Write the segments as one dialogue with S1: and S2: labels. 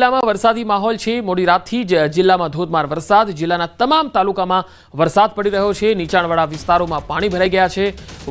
S1: જિલ્લામાં વરસાદી માહોલ છે। મોડી રાતથી જ જિલ્લામાં ધોધમાર વરસાદ। જિલ્લાના તમામ તાલુકામાં વરસાદ પડી રહ્યો છે। નીચાણવાળા વિસ્તારોમાં પાણી ભરાઈ ગયા છે।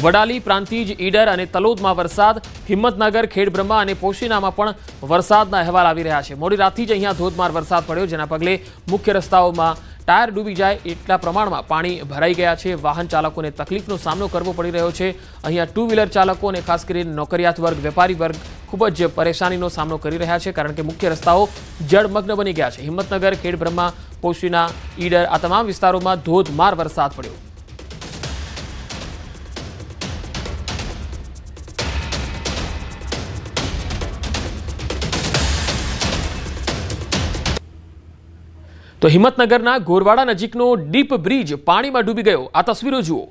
S1: વડાલી, પ્રાંતિજ, ઈડર અને તલોદમાં વરસાદ। હિંમતનગર, ખેડબ્રહ્મા અને પોશીનામાં પણ વરસાદના અહેવાલ આવી રહ્યા છે। મોડી રાતથી જ અહીંયા ધોધમાર વરસાદ પડ્યો, જેના પગલે મુખ્ય રસ્તાઓમાં टायर डूबी जाए एटला प्रमाणमां पाणी भराई गया है। वाहन चालकों ने तकलीफनो सामनो करवो पड़ी रह्यो छे। अहींया टू व्हीलर चालको अने खास करीने नौकरियात वर्ग, वेपारी वर्ग खूब ज परेशानीनो सामनो करी रह्या छे, कारण के मुख्य रस्ताओ जळमग्न बनी गया है। हिम्मतनगर, खेड़ब्रह्मा, पोशीना, ईडर आ तमाम विस्तारोमां धोधमार वरसाद पड्यो। तो हिम्मतनगरना गोरवाड़ा नजीकनो डीप ब्रिज पाणीमां डूबी गयो। आ तस्वीरो जुओ।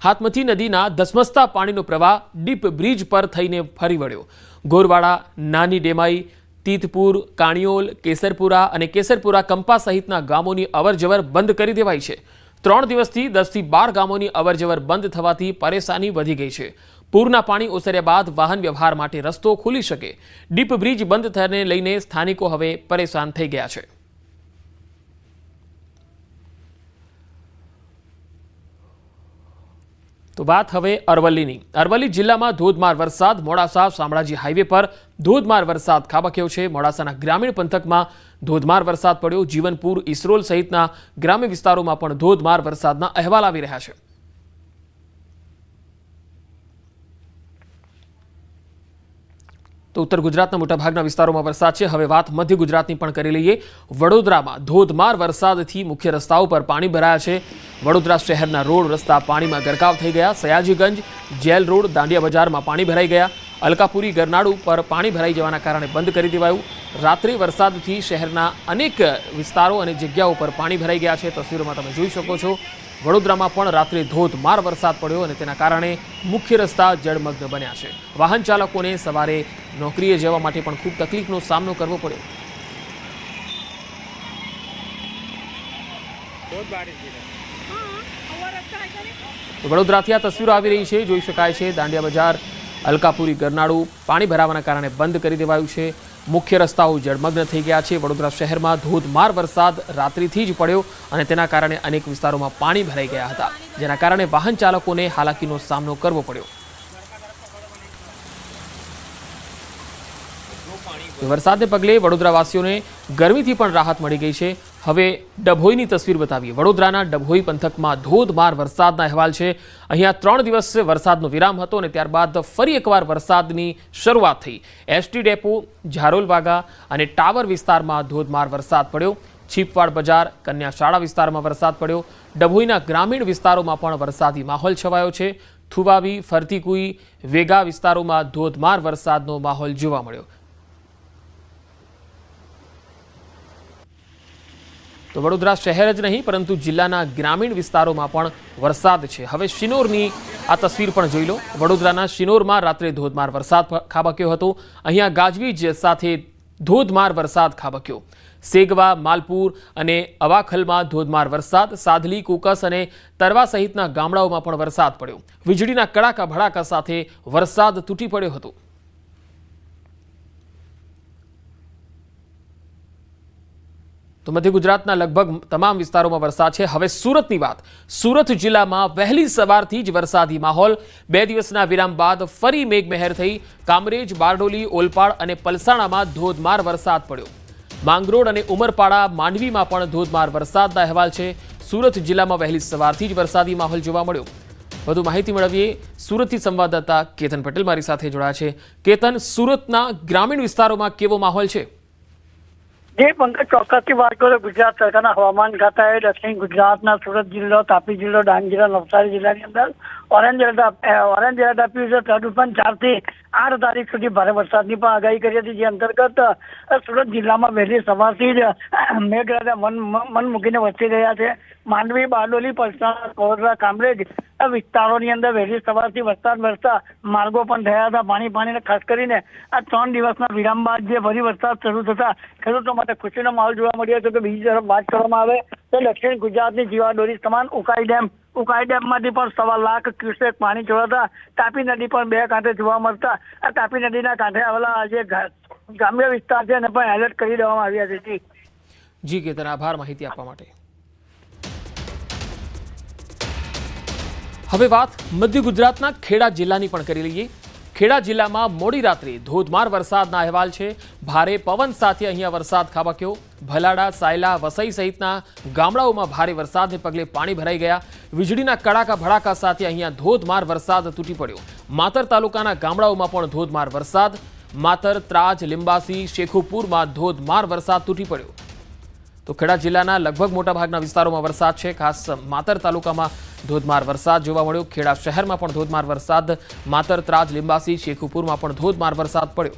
S1: हाथमती नदीना धसमसता पाणीनो प्रवाह डीप ब्रिज पर थईने फरी वळ्यो। गोरवाड़ा, नानी डेमाई, तीतपुर, काणियोल, केसरपुरा अने केसरपुरा कंपा सहितना गामोनी अवरजवर बंध करी देवाई छे। 3 दिवसथी 10 થી 12 गामोनी अवरजवर बंध थवाथी परेशानी वधी गई छे। पूરના पाणी ओसर्या बाद वाहन व्यवहार माटे रस्तो खुली शके। डीप ब्रिज बंध थवाने लईने स्थानिको हवे परेशान थई गया छे। तो बात हवे अरवल्लीनी। अरवल्ली जिल्लामां धोधमार वरसाद। मोडासा शामळाजी हाईवे पर धोधमार वरसाद खाबक्यो छे। मोडासाना ग्रामीण पंथकमां धोधमार वरसाद पड्यो। जीवनपुर, ईसरोल सहितना ग्राम्य विस्तारोमां पण धोधमार वरसादना अहेवाल आवी रह्या छे। तो उत्तर गुजरातना मोटाभागना विस्तारोमां वरसाद छे। हवे वात मध्य गुजरातनी पण करी लईए। वडोदरामां धोधमार वरसादथी मुख्य रस्ताओ पर पाणी भराया छे। वडोदरा शहेरना रोड रस्ता पाणीमां गरकाव थई गया। सयाजीगंज, जेल रोड, दांडिया बजारमां पाणी भराई गया। अलकापुरी, गरनाळू पर पाणी भराई जवाना कारणे बंध करी देवायुं। रात्रे वरसादथी शहेरना अनेक विस्तारो अने जग्याओ पर पाणी भराई गया छे। तस्वीरोमां तमे जोई शको छो। वडोदरामां पण रात्रे धोधमार वरसाद पड्यो अने तेना कारणे मुख्य रस्ता जळमग्न बन्या छे। वाहन चालकोने सवारे नौकरीए जवा माटे पण खूब तकलीफनो सामनो करवो पड्यो। वडोदराथी आ तस्वीरो आवी रही छे। जोई शकाय छे दांडिया बजार, अलकापुरी, गरनाळू पाणी भरावाना कारणे बंध करी देवायुं छे। मुख्य रस्ताओ जळमग्न थई गया छे। वडोदरा शहेरमां धोधमार वरसाद रात्रिथी ज पड्यो अने तेना कारणे अनेक विस्तारोमां पाणी भराई गया हता, जेना कारणे वाहन चालकोने हालाकीनो सामनो करवो पड्यो। वरसादने पगले वडोदरावासीओने गरमीथी पण राहत मळी गई छे। हवे डभोईनी तस्वीर बतावीए। वडोदराना डभोई पंथकमां धोधमार वरसादना अहेवाल छे। अहींया 3 दिवस वरसादनो विराम हतो अने त्यारबाद फरी एकवार वरसादनी शरूआत थई। एसटी डेपो, झारोलवागा अने टावर विस्तारमां धोधमार वरसाद पड्यो। छीपवाड़ बजार, कन्या शाळा विस्तारमां वरसाद पड्यो। डभोईना ग्रामीण विस्तारोमां पण वरसादी माहोल छवायो छे। थुवावी, फरतीकुई, वेगा विस्तारोमां धोधमार वरसादनो माहोल जोवा मळ्यो। तो वडोदरा शहर ज नहीं परंतु जिल्लाना ग्रामीण विस्तारोमां पण वरसाद छे। हवे शिनोरनी आ तस्वीर पण जोई लो। वडोदराना शिनोरमां रात्रे धोधमार वरसाद खाबक्यो हतो। अहींया गाजवीज साथे धोधमार वरसाद खाबक्यो। सेगवा, मालपुर अने अवाखलमां धोधमार वरसाद। साधली, कुकस अने तरवा सहितना गामडाओमां पण वरसाद पड्यो। वीजळीना कड़ाका भड़ाका साथे वरसाद तूटी पड्यो हतो। तो मध्य गुजरातना लगभग तमाम विस्तारों में वरसाद है। हवे सूरतनी बात। सूरत जिला में वहेली सवारथी ज वरसादी माहौल। 2 दिवसना विराम बाद फरी मेघमहेर थई। कामरेज, बारडोली, ओलपाड़ अने पलसाणामां धोधमार वरसाद पड्यो। માંગરોળ અને ઉમરપાડા, માંડવીમાં પણ ધોધમાર વરસાદના અહેવાલ છે। सूरत जिल्लाમાં વહેલી સવારથી જ વરસાદી માહોલ જોવા મળ્યો। વધુ માહિતી મેળવીએ। સુરતથી સંવાદદાતા કેતન પટેલ મારી સાથે જોડાયા છે। કેતન, સુરતના ગ્રામીણ વિસ્તારોમાં કેવો માહોલ છે?
S2: જે પંકજ ચોક્કસથી વાત કરો, ગુજરાત સરકારના હવામાન ખાતાએ દક્ષિણ ગુજરાતના સુરત જિલ્લો, તાપી જિલ્લો, ડાંગ જિલ્લો, નવસારી જિલ્લાની અંદર ઓરેન્જ એલર્ટ આપ્યું છે। તદુપરાંત 4 થી 8 તારીખ સુધી ભારે વરસાદની પણ આગાહી કરી હતી, જે અંતર્ગત સુરત જિલ્લામાં વહેલી સવારથી જ મેઘરાજા મન મૂકીને વરસી રહ્યા છે। માંડવી, બારડોલી, પલસાણા, કોરડા, કામરેજ વિસ્તારોની અંદર વહેલી સવારથી વરસાદ વરસતા માર્ગો પણ થયા હતા પાણી। ખાસ કરીને આ 3 દિવસના વિરામ બાદ જે ફરી વરસાદ શરૂ થતા ખેડૂતો માટે ખુશીનો માહોલ જોવા મળ્યો છે। કે બીજી તરફ વાત કરવામાં આવે તો દક્ષિણ ગુજરાતની જીવાદોરી સમાન ઉકાઈ ડેમમાંથી પણ 1.25 લાખ ક્યુસેક પાણી છોડાતા તાપી નદી પણ 2 કાંઠે જોવા મળતા આ તાપી નદીના કાંઠે આવેલા જે ગ્રામ્ય વિસ્તાર છે એને પણ એલર્ટ કરી દેવામાં આવ્યા છે.
S1: જી કેતન, આભાર માહિતી આપવા માટે. હવે વાત મધ્ય ગુજરાતના ખેડા જિલ્લાની પણ કરી લઈએ. ખેડા જિલ્લામાં મોડી રાત્રે ધોધમાર વરસાદના અહેવાલ છે. ભારે પવન સાથે અહીંયા વરસાદ ખાબક્યો. ભલાડા, સાયલા, વસઈ સહિતના ગામડાઓમાં ભારે વરસાદને પગલે પાણી ભરાઈ ગયા. વીજળીના કડાકા ભડાકા સાથે અહીંયા ધોધમાર વરસાદ તૂટી પડ્યો. માતર તાલુકાના ગામડાઓમાં પણ ધોધમાર વરસાદ. માતર, ત્રાજ, લીંબાસી, શેખુપુરમાં ધોધમાર વરસાદ તૂટી પડ્યો. તો ખેડા જિલ્લાના લગભગ મોટાભાગના વિસ્તારોમાં વરસાદ છે. ખાસ માતર તાલુકામાં ધોધમાર વરસાદ જોવા મળ્યો. ખેડા શહેરમાં પણ ધોધમાર વરસાદ. માતર, ત્રાજ, લીંબાસી, શેખુપુરમાં પણ ધોધમાર વરસાદ પડ્યો.